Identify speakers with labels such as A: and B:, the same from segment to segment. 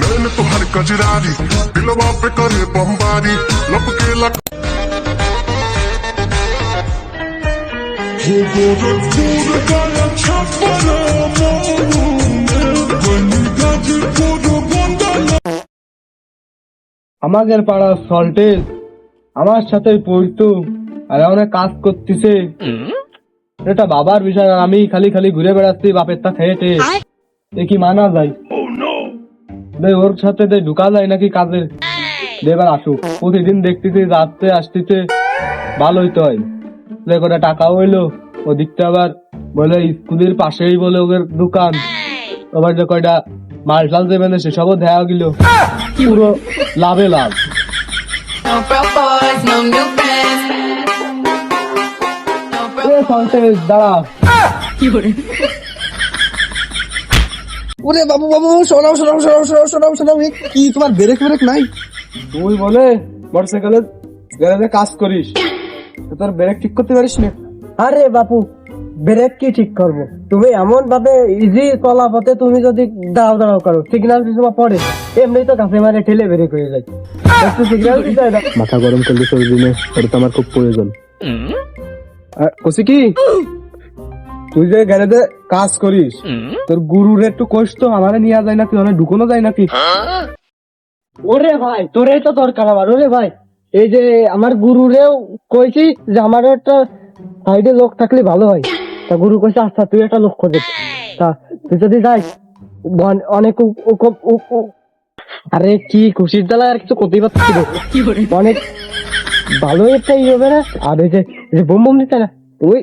A: मैंने तो हर कजरारी दिलवा पे करे बमबारी लपके लग
B: আমাদের পাড়া সল্টেজ আমার সাথে পড়তো আর অনেক কাজ করতেছে। এটা বাবার বিষয়, আমি খালি খালি ঘুরে বেড়াচ্ছি বাপের তা খেয়েতে। এ কি মানা যায়? ওর সাথে ঢুকা যায় নাকি কাজে? এবার আসুক, প্রতিদিন দেখতেছি যাচ্ছে আসতেছে, ভালোই তো হয়। কটা টাকাও হইলো, ওদিকটা আবার বলে স্কুলের পাশেই বলে ওদের দোকান, আবার যে কয়টা মাল টাল দেবে না সেসবও দেওয়া গেল, পুরো লাভে লাভ। দাঁড়া,
C: ওরে বাবু বাবু শোনাও শোনাও শোনাও শোনাও শোনাও শোনাও, কি তোমার ব্রেক ব্রেক নাই?
B: তুই বলে মোটরসাইকেলের গ্যারেজে কাজ করিস, তোর ব্রেক ঠিক করতে পারিস না?
D: আরে বাপু, ব্রেক কি ঠিক করবো? তুমি এমন ভাবে ইজি চলা পথে তুমি যদি দাঁড়াও দাঁড়াও করো, সিগন্যাল পিছনে পড়ে এমনি তো কাছে মারে ঠেলে ব্রেক হয়ে যায়। সিগন্যাল দিতে হয় না।
B: মাথা গরম করলে চলবি না, ওটা তো আমার খুব প্রয়োজন। কসি কি তুই যে গ্যারেজে কাজ করিস, তোর গুরুর একটু কষ্ট আমারে নিয়ে যায় নাকি, অনেক ঢুকানো যায় নাকি?
D: ওরে ভাই, তোরই তো দরকার আমার। ওরে ভাই, এই যে আমার গুরুরেও কইছি যে আমারও একটা সাইডে লোক থাকলে ভালো হয়। তা গুরু কইছে আচ্ছা তুই একটা লোক খোঁজে, তা তুই যদি যাই অনেক আরে কি খুশির জ্বালা আর কিছু করতেই পারছি না। অনেক ভালো একটা ই হবে না। আর ওই যে বোম বোম দিতে না, তুই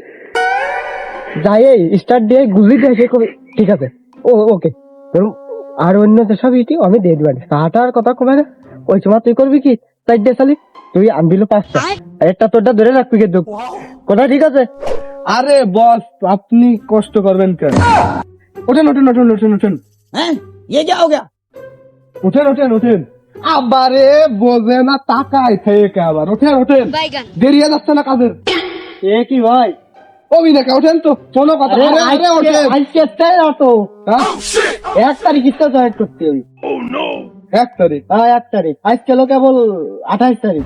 D: যাই স্টার্ট দিয়ে গুলি দিয়ে সে কবি ঠিক আছে, ওকে। আর অন্য যেসব ইটি আমি দিয়ে দিবেন, তাহাটার কথা কবে না। ওই সময় তুই করবি কি, তাই দিয়ে চালি তুই আনবিল 5টা, একটা তোরটা ধরে রাখবি কিন্তু কথা, ঠিক আছে?
B: আরে বস, আপনি কষ্ট করবেন কেন? ওঠেন ওঠেন ওঠেন ওঠেন ওঠেন,
C: হ্যাঁ ये क्या हो गया?
B: ওঠেন ওঠেন ওঠেন। আবারে বোঝে না, তাকায় থেকে আবার ওঠেন ওঠেন, দেরি হয়ে যাচ্ছে না কাজের?
D: এ কি ভাই,
B: অভিনেতা ওঠেন তো, কোনো কথা? আরে ওঠেন।
D: আজকে চাই না তো,
B: হ্যাঁ?
D: 1 তারিখ ইচ্ছা জয়েন করতে হবে।
B: 1 তারিখ?
D: হ্যাঁ 1 তারিখ, আজকে হলো কেবল 28 তারিখ,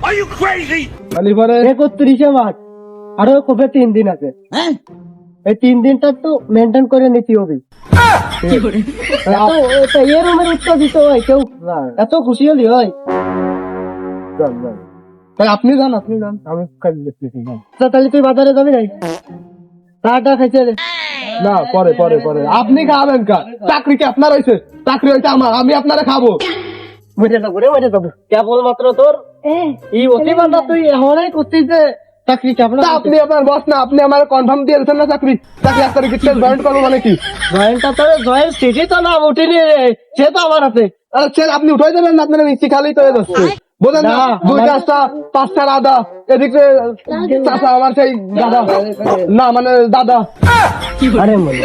B: খালি পরে
D: 31 মার্চ, আরো কবে 3 দিন আছে।
C: হ্যাঁ
D: এই 3 দিনটা তো মেনটেন করে নিতে হবে। এর রুমের উত্তর দিতে হয় কেউ, এত খুশি হলি হয়।
B: তাই আপনি যান, আপনি যান, আমি কাজ দেখতেছি।
D: তাহলে তুই বাজারে যাবি নাই? টাটা খাইছে রে?
B: না, পরে পরে পরে। আপনি খাবেন কা? চাকরি কি আপনার হয়েছে? চাকরি হয়েছে আমার, আমি আপনারা খাবো।
D: মরে যাবো রে, মরে যাবো। কেবল মাত্র তোর এই অতিবান্ধব তুই এমনই করছিস যে চাকরি কেমন?
B: আপনি আপনার বস না, আপনি আমার কনফার্ম দিয়ে দিচ্ছেন না চাকরি? 1 তারিখে জয়েন করবো মানে কি?
D: জয়েন্টটা তো জয়েন্ট সিটি তো না উঠিনি রে, সে তো আমার হাতে।
B: আরে ছেলে, আপনি উঠাই দেবেন না, আপনার মিষ্টি খালি তো যাচ্ছে, বোঝেন না? 2টা 5টা দাদা, এদিকে চাচা আমার সেই দাদা, না মানে দাদা।
D: আরে মনে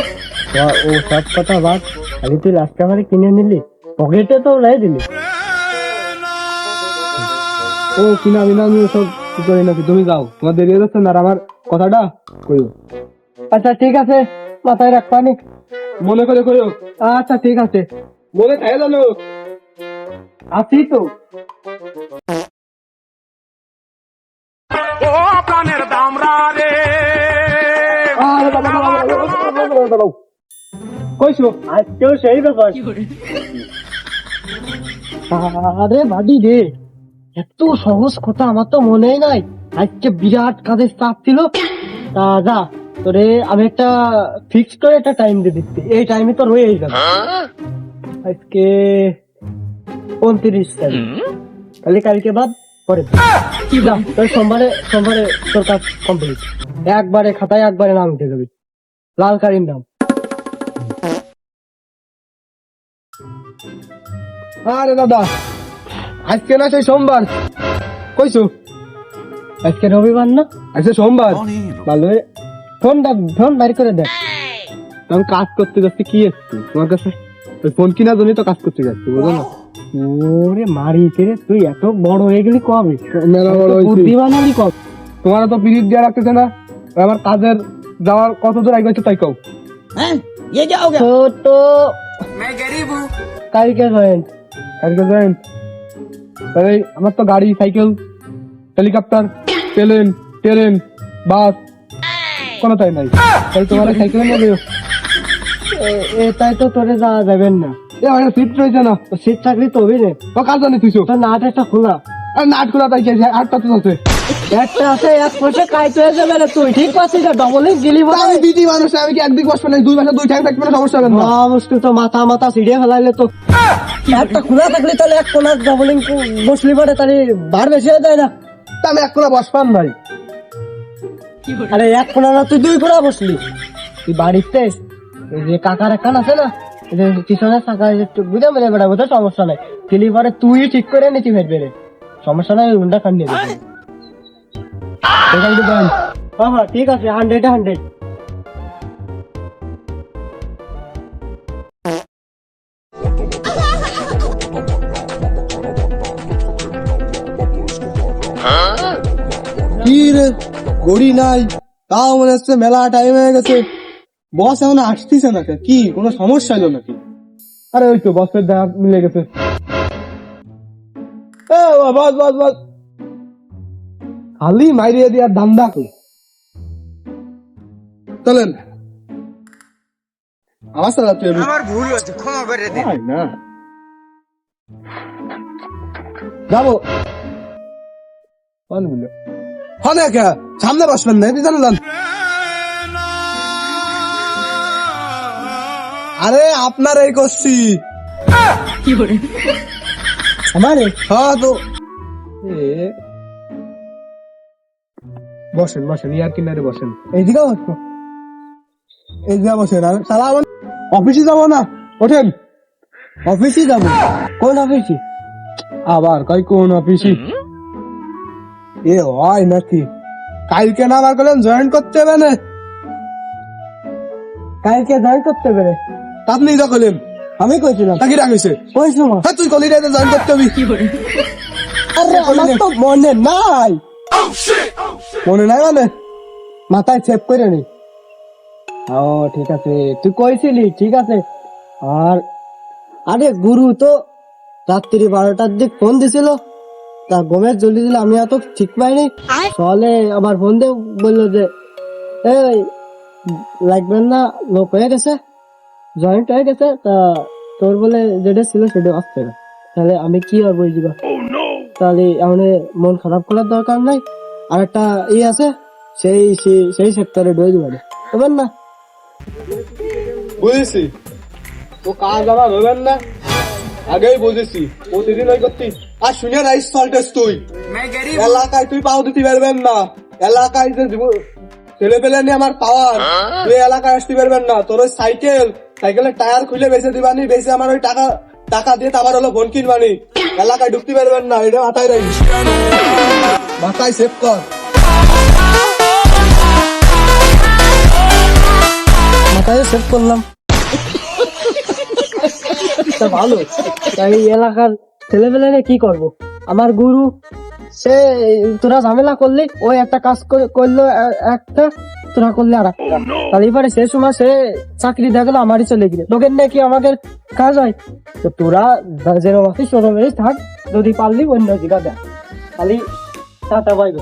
D: ও সব কথা বাদ, খালি তুই রাস্তা করে কিনে নিলি, পকেটে তো নাই দিলি।
B: ও কিনা বিনা আমি সব করি নাকি? তুমি যাও, তোমার দেরি হয়ে যাচ্ছে না, আর আমার কথাটা কইও।
D: আচ্ছা ঠিক আছে, মাথায় রাখবানি,
B: মনে করে কইও।
D: আচ্ছা ঠিক আছে,
B: মনে থাকে জানো?
D: আসি তো।
B: কইছো
D: আজকেও সেই ব্যাপার। আরে বাড়ি রে, এত সহজ কথা আমার তো মনেই নাই। আজকে বিরাট কাজের চাপ ছিল। তা যা, তোরে আমি একটা ফিক্স করে একটা টাইম দিয়ে দিচ্ছি, এই টাইমে তো রয়েই যাবে। আজকে 29 তারিখ, তাহলে কালকে বাদ পরে যা, তোর সোমবারে তোর কাজ কমপ্লিট। একবারে খাতায় একবারে নাম উঠে যাবি, লাল কারির নাম।
B: আরে দাদা, আজকে না সেই সোমবার, কইছো
D: আজকে রবিবার না?
B: আজকে সোমবার।
D: ভালো, ফোন বাড়ি করে দেখ।
B: আমি কাজ করতে যাচ্ছি, কি এসছি তোমার কাছে? ওই ফোন কিনার জন্যই তো কাজ করতে যাচ্ছি, বুঝো না?
D: ওরে মারিতে রে, তুই এত বড় হয়ে গেলি কবে?
B: মেলা বড় হয়েছি।
D: বুদ্ধি বানালি কবে?
B: তোমার তো পিরিয়ড দেওয়া রাখতেছে না, আমার কাজের যাওয়ার কত দূর আগে তাই কও।
C: হ্যাঁ ये क्या हो गया?
D: ছোট কালকে জয়েন্ট
B: কালকে জয়েন্ট। তাহলে আমার তো গাড়ি, সাইকেল, হেলিকপ্টার, প্লেন, ট্রেন, বাস কোনটাই নাই। তাই তোমার সাইকেল নেবে?
D: এটাই তো তোরে যাওয়া যাবেন না,
B: এ ভাই সিট রয়েছে না,
D: সিট চাকরি তো হবি রে,
B: তো কার জানি তুইছো?
D: তোর নাট একটা খোলা,
B: আর নাট খোলা তাই কি আটটা তো আছে।
D: একটা আছে এক পয়সা কাইতে হয়ে যাবে রে, তুই ঠিক পাচ্ছিস না? ডবল গিলি
B: তা আমি বিটি মানুষ, আমি কি একদিক বসবো না, দুই মাসে দুই ঠ্যাং থাকবে না, সমস্যা হবে না।
D: মুশকিল তো, মাথা মাথা ছিড়ে ফেলাইলে তো। একটা খোলা থাকলে তাহলে এক কোনার ডবলিং বসলি পরে তাহলে ভার বেশি হয়ে যায় না?
B: তা আমি এক কোনা বসবাম ভাই।
D: আরে এক কোনা না, তুই দুই কোনা বসলি। তুই বাড়িতে এই যে কাকার একখান আছে না, এই যে পিছনের চাকা একটু বুঝে মেলে বেড়াবো, তো সমস্যা নাই। গেলি পরে তুই ঠিক করে নিচি ফেলবে রে, সমস্যা নাই, উন্ডা খান নিয়ে দেবে। হ্যাঁ ঠিক আছে, 100
B: কি রে, গড়ি নাই, তাও মনে হচ্ছে মেলা টাইম হয়ে গেছে। বস এখন আসতেছে না, কি কোনো সমস্যা হলো নাকি? আরে ওই তো বসের দেখা মিলে গেছে। বস বস বস, খালি মাইরিয়ে দেওয়ার ধান্দা কই? চলেন, আমার সাথে তুই
C: আমার ভুল হয়েছে, ক্ষমা করে দে।
B: না যাবো হনে কে সামনে বসবেন না, এটি জানলেন? আরে আপনার এই করছি
D: আমারে
B: হ্যাঁ তো বসেন বসেন, ইয়ার কিনারে বসেন, এইদিকে বসবো, এইদিকে বসেন। আর সালা আমার অফিসে যাবো না, ওঠেন।
D: অফিসে যাবো? কোন অফিসে?
B: আবার কই কোন অফিসে? এ হয় নাকি? কালকে না আবার করলেন জয়েন করতে হবে না?
D: কালকে জয়েন করতে পেরে
B: আপনি যা করলেন,
D: আমি কইছিলাম।
B: তাকে রাখিছে
D: ওই সময়
B: হ্যাঁ তুই কলি রাইতে জয়েন করতে হবে।
D: আরে আমার তো মনে নাই।
B: মনে নাই মানে?
D: মাথায় সেভ করে নি। ও ঠিক আছে, তুই কইছিলি, ঠিক আছে। আর আরে গুরু তো রাত্রি 12টার দিক ফোন দিছিল, তা ঘুমের জলদি দিল, আমি এত ঠিক পাইনি। সকালে আবার ফোন দিয়ে বললো যে এই লাগবেন না, লোক হয়ে গেছে, জয়েন্ট হয়ে গেছে, তা তোর বলে যেটা ছিল সেটা আসছে না। তাহলে আমি কি আর বুঝবা? তাহলে আমাদের মন খারাপ করার দরকার নাই। আর একটা আছে, সেই সেই সেক্টরে ঢুকে দিবে বুঝবেন না?
B: বুঝেছি, তো কাজ আবার হবেন না, আগেই বুঝেছি। প্রতিদিন ওই করতি। আর শুনে রাইস সল্টেস তুই এলাকায় তুই পাও দিতে পারবেন না, এলাকায় যে ছেলে পেলে নিয়ে আমার পাওয়ার, তুই এলাকায় আসতে পারবেন না। তোর ওই সাইকেলের টায়ার খুলে বেঁচে দিবানি, বেঁচে আমার ওই টাকা দিয়ে আবার হলো ফোন কিনবানি, এলাকায় ঢুকতে পারবেন না। এটা মাথায় রাখিস, মাথায় সেভ কর।
D: মাথায় সেভ করলাম। তা ভালো, তাই এলাকার ছেলেপেলে কি করব? আমার গুরু সে, তোরা ঝামেলা করলি, ওই একটা কাজ করলো একটা, তোরা করলে আর একটা। তাহলে এবারে সে সময় সে চাকরি দেখলো আমারই চলে গেলে, লোকের নাকি আমাদের কাজ হয়। তো তোরা যেরকম আছিস সেরকম থাক, যদি পারলি অন্য জায়গা দেখ, খালি টাটা বাইবে।